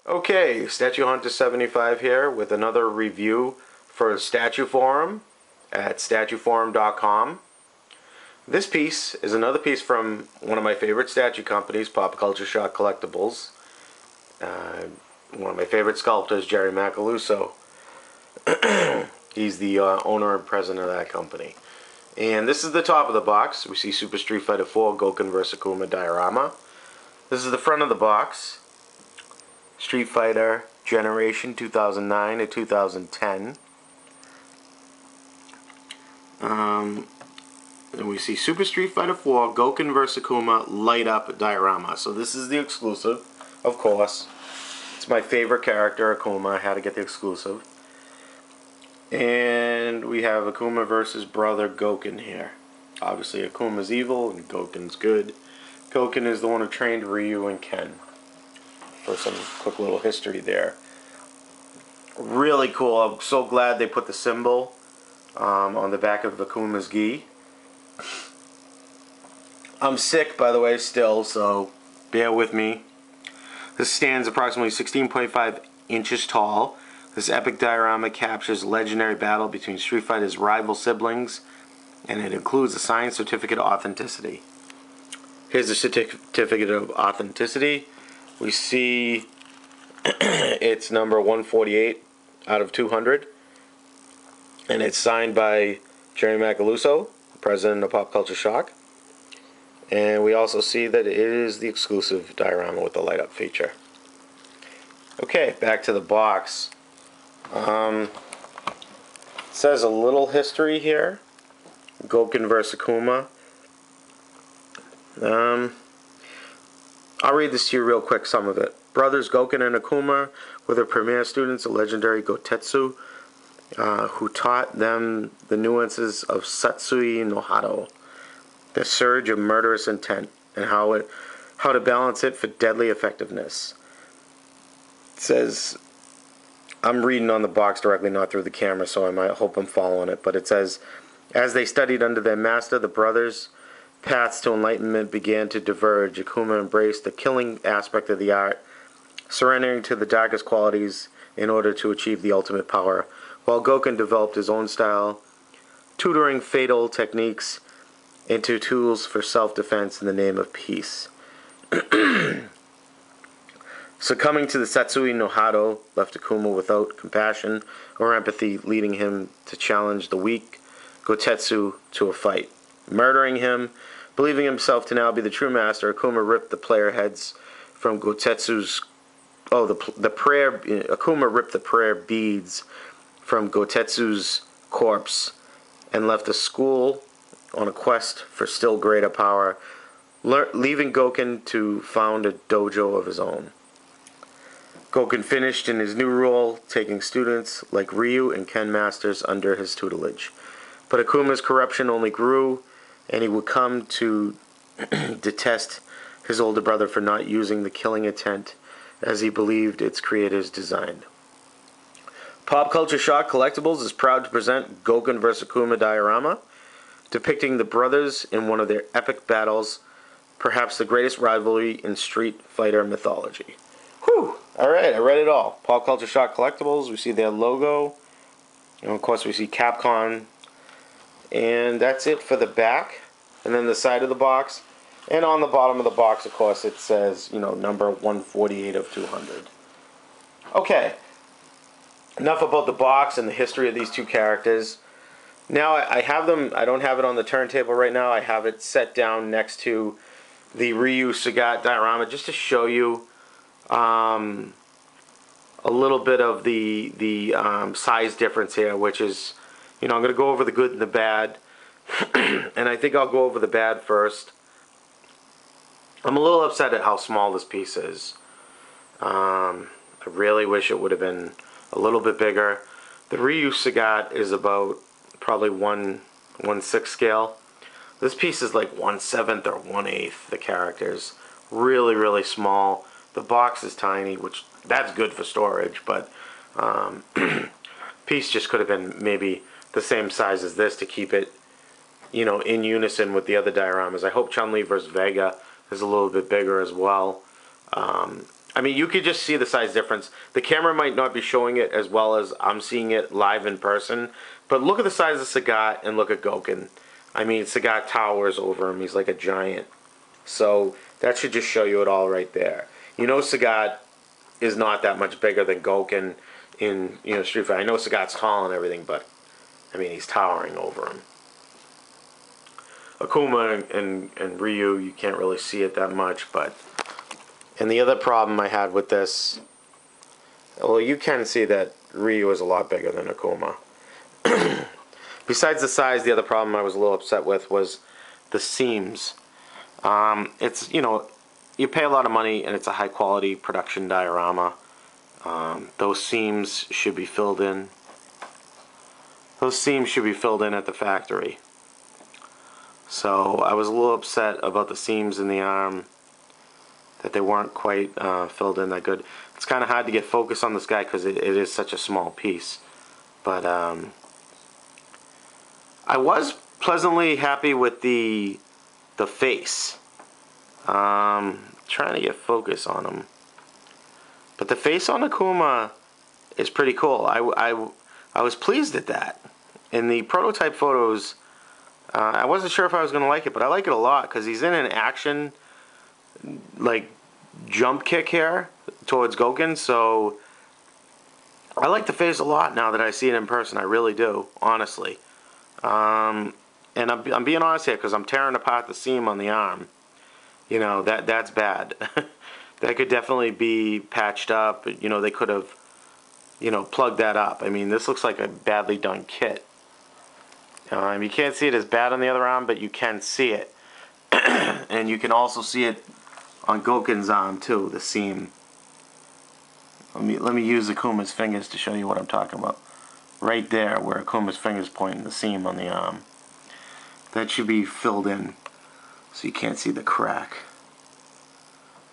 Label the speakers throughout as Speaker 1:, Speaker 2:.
Speaker 1: Okay, Statue Hunter 75 here with another review for Statue Forum at statueforum.com. This piece is another piece from one of my favorite statue companies, Pop Culture Shock Collectibles. One of my favorite sculptors, Jerry Macaluso. He's the owner and president of that company. And this is the top of the box. We see Super Street Fighter 4 Gouken vs. Akuma Diorama. This is the front of the box. Street Fighter Generation 2009 to 2010. And we see Super Street Fighter 4 Gouken vs. Akuma Light Up Diorama. So this is the exclusive, of course. It's my favorite character, Akuma. I had to get the exclusive. And we have Akuma versus brother Gouken here. Obviously Akuma's evil and Gouken's good. Gouken is the one who trained Ryu and Ken. For some quick little history there. Really cool. I'm so glad they put the symbol on the back of Akuma's gi. I'm sick, by the way, still, so bear with me. This stands approximately 16.5 inches tall. This epic diorama captures a legendary battle between Street Fighter's rival siblings, and it includes a signed certificate of authenticity. Here's the certificate of authenticity. We see it's number 148 out of 200, and it's signed by Jerry Macaluso, president of Pop Culture Shock. And we also see that it is the exclusive diorama with the light up feature. Okay, back to the box. It says a little history here. Gouken vs. Akuma. I'll read this to you real quick, some of it. Brothers Gouken and Akuma were the premier students of legendary Gotetsu, who taught them the nuances of Satsui no Hado, the surge of murderous intent, and how to balance it for deadly effectiveness. It says, I'm reading on the box directly, not through the camera, so I hope I'm following it, but it says, as they studied under their master, the brothers' paths to enlightenment began to diverge. Akuma embraced the killing aspect of the art, surrendering to the darkest qualities in order to achieve the ultimate power, while Gouken developed his own style, tutoring fatal techniques into tools for self-defense in the name of peace. Succumbing to the Satsui no Hado left Akuma without compassion or empathy, leading him to challenge the weak Gotetsu to a fight. Murdering him, believing himself to now be the true master, Akuma ripped the player heads from Gotetsu's. Akuma ripped the prayer beads from Gotetsu's corpse and left the school on a quest for still greater power, leaving Gouken to found a dojo of his own. Gouken finished in his new role, taking students like Ryu and Ken Masters under his tutelage. But Akuma's corruption only grew, and he would come to detest his older brother for not using the killing intent as he believed its creators designed. Pop Culture Shock Collectibles is proud to present Gouken vs. Akuma Diorama, depicting the brothers in one of their epic battles, perhaps the greatest rivalry in Street Fighter mythology. Whew! Alright, I read it all. Pop Culture Shock Collectibles, we see their logo, and of course we see Capcom. And that's it for the back, and then the side of the box, and on the bottom of the box, of course, it says, number 148 of 200. Okay, enough about the box and the history of these two characters. Now I have them. I don't have it on the turntable right now. I have it set down next to the Ryu Sagat diorama just to show you a little bit of the size difference here, which is, I'm going to go over the good and the bad, and I think I'll go over the bad first. I'm a little upset at how small this piece is. I really wish it would have been a little bit bigger. The Ryu Sagat is about probably 1/6 scale. This piece is like 1/7 or 1/8. The characters really, really small. The box is tiny, which that's good for storage, but piece just could have been maybe the same size as this to keep it, in unison with the other dioramas. I hope Chun-Li vs. Vega is a little bit bigger as well. I mean, you could just see the size difference. The camera might not be showing it as well as I'm seeing it live in person, but look at the size of Sagat and look at Gouken. I mean, Sagat towers over him. He's like a giant. So that should just show you it all right there. You know, Sagat is not that much bigger than Gouken in, you know, Street Fighter. I know Sagat's tall and everything, but I mean, he's towering over him. Akuma and Ryu, you can't really see it that much, but... And the other problem I had with this... Well, you can see that Ryu is a lot bigger than Akuma. Besides the size, the other problem I was a little upset with was the seams. It's, you know, you pay a lot of money and it's a high quality production diorama. Those seams should be filled in. Those seams should be filled in at the factory. So I was a little upset about the seams in the arm, that they weren't quite filled in that good. It's kind of hard to get focus on this guy because it is such a small piece. But I was pleasantly happy with the face. Trying to get focus on him. But the face on Akuma is pretty cool. I was pleased at that. In the prototype photos, I wasn't sure if I was going to like it, but I like it a lot because he's in an action, like, jump kick here towards Gouken, so I like the face a lot now that I see it in person. I really do, honestly. And I'm being honest here because I'm tearing apart the seam on the arm. You know, that's bad. That could definitely be patched up. You know, they could have, you know, plugged that up. I mean, this looks like a badly done kit. You can't see it as bad on the other arm, but you can see it. And you can also see it on Gouken's arm too, the seam. Let me use Akuma's fingers to show you what I'm talking about. Right there, where Akuma's fingers pointing, the seam on the arm. That should be filled in, so you can't see the crack.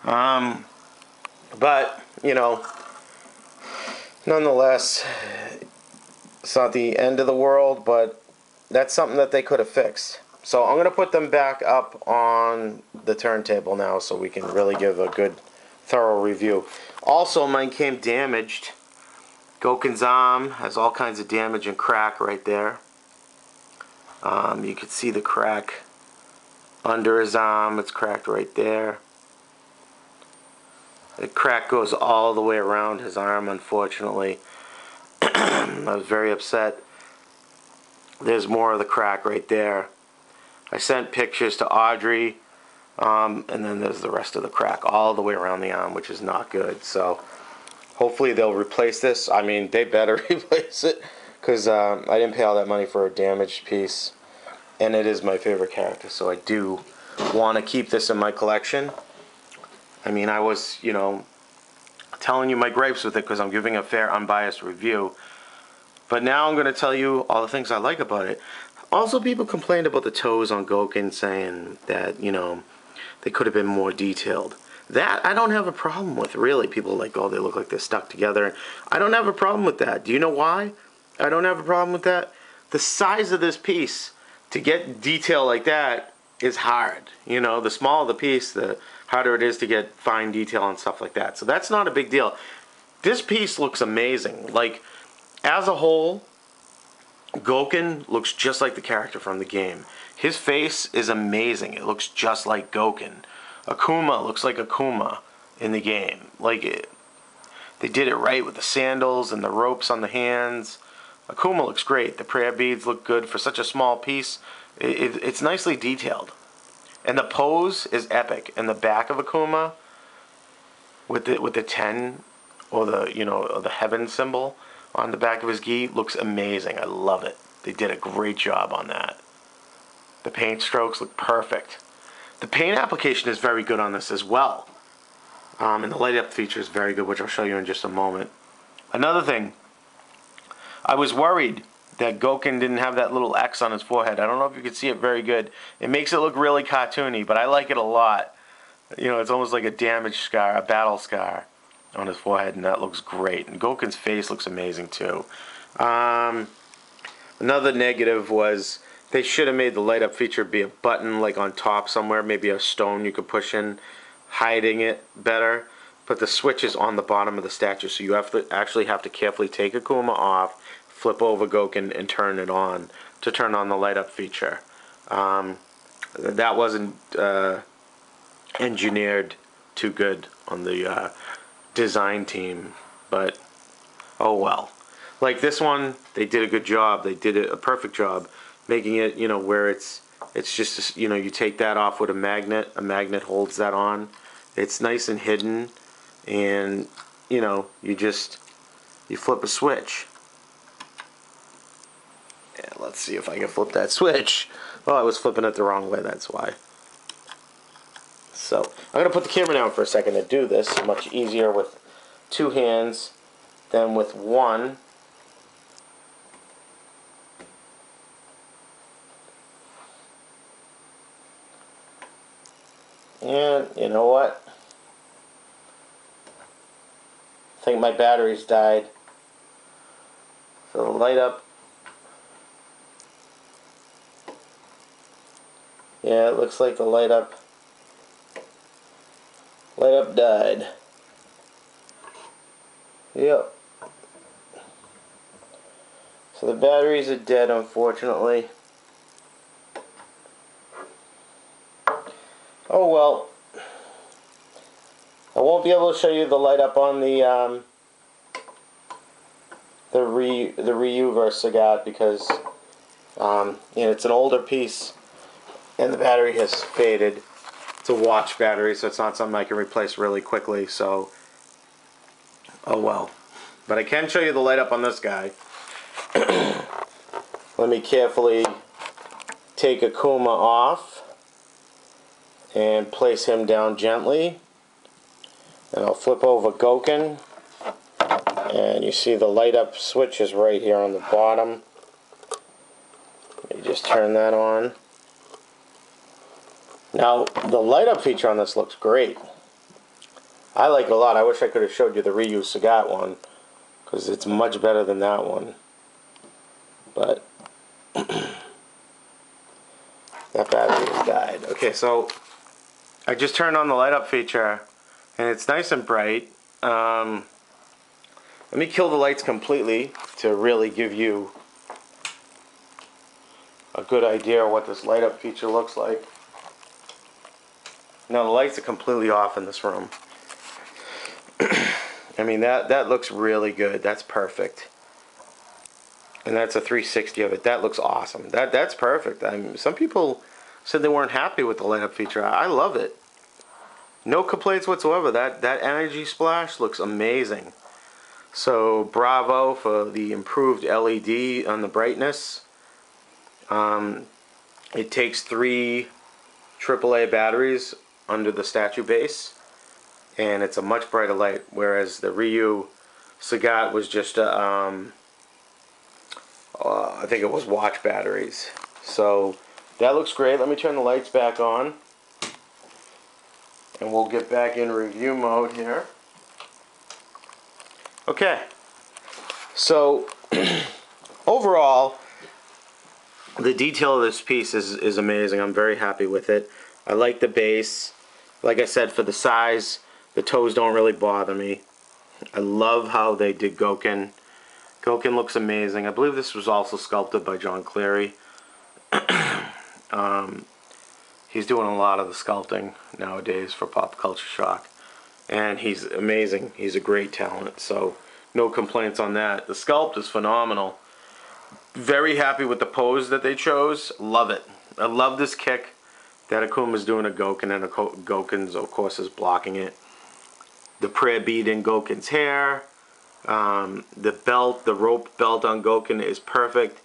Speaker 1: But, you know, nonetheless, it's not the end of the world, but that's something that they could have fixed. So I'm going to put them back up on the turntable now so we can really give a good, thorough review. Also, mine came damaged. Gouken's arm has all kinds of damage and crack right there. You can see the crack under his arm. It's cracked right there. The crack goes all the way around his arm, unfortunately. I was very upset. There's more of the crack right there. I sent pictures to Audrey, and then there's the rest of the crack all the way around the arm, which is not good. So hopefully they'll replace this. I mean, they better replace it, because I didn't pay all that money for a damaged piece, and it is my favorite character, so I do want to keep this in my collection. I mean, I was, you know, telling you my gripes with it because I'm giving a fair, unbiased review. But now I'm going to tell you all the things I like about it. Also, people complained about the toes on Gouken, saying that, you know, they could have been more detailed. That I don't have a problem with, really. People are like, oh, they look like they're stuck together. I don't have a problem with that. Do you know why I don't have a problem with that? The size of this piece, to get detail like that, is hard. You know, the smaller the piece, the harder it is to get fine detail and stuff like that. So that's not a big deal. This piece looks amazing. Like, as a whole, Gouken looks just like the character from the game. His face is amazing. It looks just like Gouken. Akuma looks like Akuma in the game. Like, they did it right with the sandals and the ropes on the hands. Akuma looks great. The prayer beads look good for such a small piece. It's nicely detailed. And the pose is epic. And the back of Akuma with the 10 or the, you know, or the heaven symbol on the back of his gi looks amazing. I love it. They did a great job on that. The paint strokes look perfect. The paint application is very good on this as well. And the light up feature is very good, which I'll show you in just a moment. Another thing, I was worried that Gouken didn't have that little X on his forehead. I don't know if you can see it very good. It makes it look really cartoony, but I like it a lot. You know, it's almost like a damage scar, a battle scar on his forehead, and that looks great. And Gouken's face looks amazing too. Another negative was they should have made the light up feature be a button like on top somewhere, maybe a stone you could push in, hiding it better. but the switch is on the bottom of the statue, so you actually have to carefully take Akuma off, flip over Gouken, and turn it on to turn on the light up feature. That wasn't engineered too good on the design team, but oh well. Like this one, they did a good job. They did a perfect job making it, you know, where it's just, you know, you take that off with a magnet. A magnet holds that on. It's nice and hidden, and you know, you flip a switch. Yeah, let's see if I can flip that switch. Oh, I was flipping it the wrong way, that's why. So, I'm going to put the camera down for a second to do this. Much easier with two hands than with one. And, you know what? I think my batteries died. So the light up. Yeah, it looks like the light up died. Yep. So the batteries are dead, unfortunately. Oh well. I won't be able to show you the light up on the Ryuverse I got because you know, it's an older piece and the battery has faded. It's a watch battery, so it's not something I can replace really quickly, so oh well. But I can show you the light up on this guy. Let me carefully take Akuma off and place him down gently. And I'll flip over Gouken. And you see the light up switch is right here on the bottom. Let me just turn that on. Now, the light up feature on this looks great. I like it a lot. I wish I could have showed you the Ryu Sagat one, because it's much better than that one. But that battery has died. Okay, so I just turned on the light up feature, and it's nice and bright. Let me kill the lights completely to really give you a good idea of what this light up feature looks like. Now the lights are completely off in this room. I mean, that looks really good. That's perfect. And that's a 360 of it. That looks awesome. That's perfect. I mean, some people said they weren't happy with the light up feature. I love it. No complaints whatsoever. That energy splash looks amazing. So bravo for the improved LED on the brightness. It takes 3 AAA batteries under the statue base, and it's a much brighter light, whereas the Ryu Sagat was just I think it was watch batteries. So that looks great. Let me turn the lights back on, and we'll get back in review mode here. Okay, so overall, the detail of this piece is amazing. I'm very happy with it. I like the base. Like I said, for the size, the toes don't really bother me. I love how they did Gouken. Gouken looks amazing. I believe this was also sculpted by John Cleary. He's doing a lot of the sculpting nowadays for Pop Culture Shock. And he's amazing. He's a great talent. So no complaints on that. The sculpt is phenomenal. Very happy with the pose that they chose. Love it. I love this kick that Akuma's doing a Gouken, and Gouken's, of course, is blocking it. The prayer bead in Gouken's hair. The belt, the rope belt on Gouken is perfect.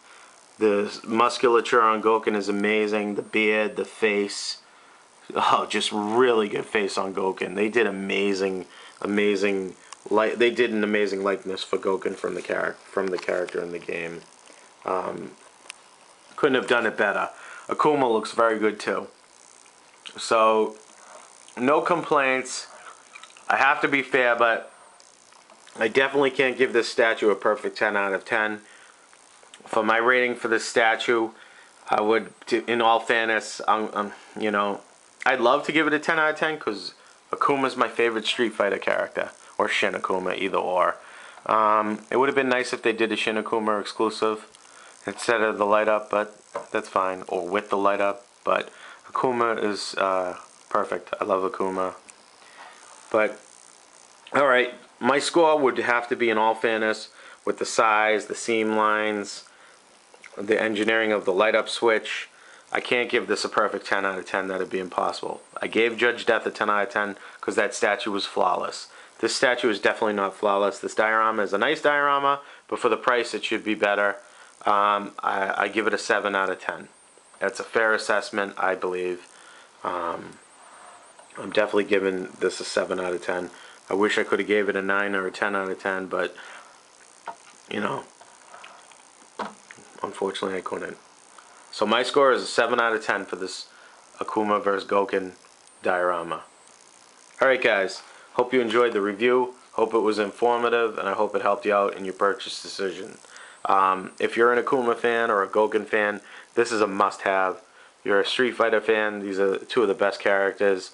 Speaker 1: The musculature on Gouken is amazing. The beard, the face. Oh, just really good face on Gouken. They did amazing they did an amazing likeness for Gouken from the character in the game. Couldn't have done it better. Akuma looks very good too. So, no complaints. I have to be fair, but I definitely can't give this statue a perfect 10 out of 10. For my rating for this statue, I would, in all fairness, you know, I'd love to give it a 10 out of 10 because Akuma's my favorite Street Fighter character, or Shin Akuma, either or. It would have been nice if they did a Shin Akuma exclusive instead of the light up, but that's fine, or with the light up. But Akuma is perfect. I love Akuma. But alright, my score would have to be, in all fairness, with the size, the seam lines, the engineering of the light up switch. I can't give this a perfect 10 out of 10. That would be impossible. I gave Judge Death a 10 out of 10 because that statue was flawless. This statue is definitely not flawless. This diorama is a nice diorama, but for the price it should be better. I give it a 7 out of 10. That's a fair assessment, I believe. I'm definitely giving this a 7 out of 10. I wish I could have gave it a 9 or a 10 out of 10, but, you know, unfortunately I couldn't. So my score is a 7 out of 10 for this Akuma vs. Gouken diorama. Alright guys, hope you enjoyed the review, hope it was informative, and I hope it helped you out in your purchase decision. If you're an Akuma fan or a Gouken fan, this is a must-have. You're a Street Fighter fan, these are two of the best characters.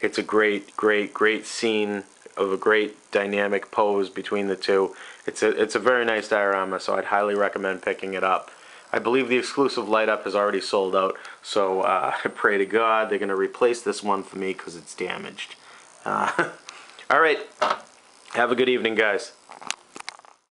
Speaker 1: It's a great scene of a great dynamic pose between the two. It's a very nice diorama, so I'd highly recommend picking it up. I believe the exclusive light up has already sold out, so I pray to God they're going to replace this one for me because it's damaged. Alright, have a good evening, guys.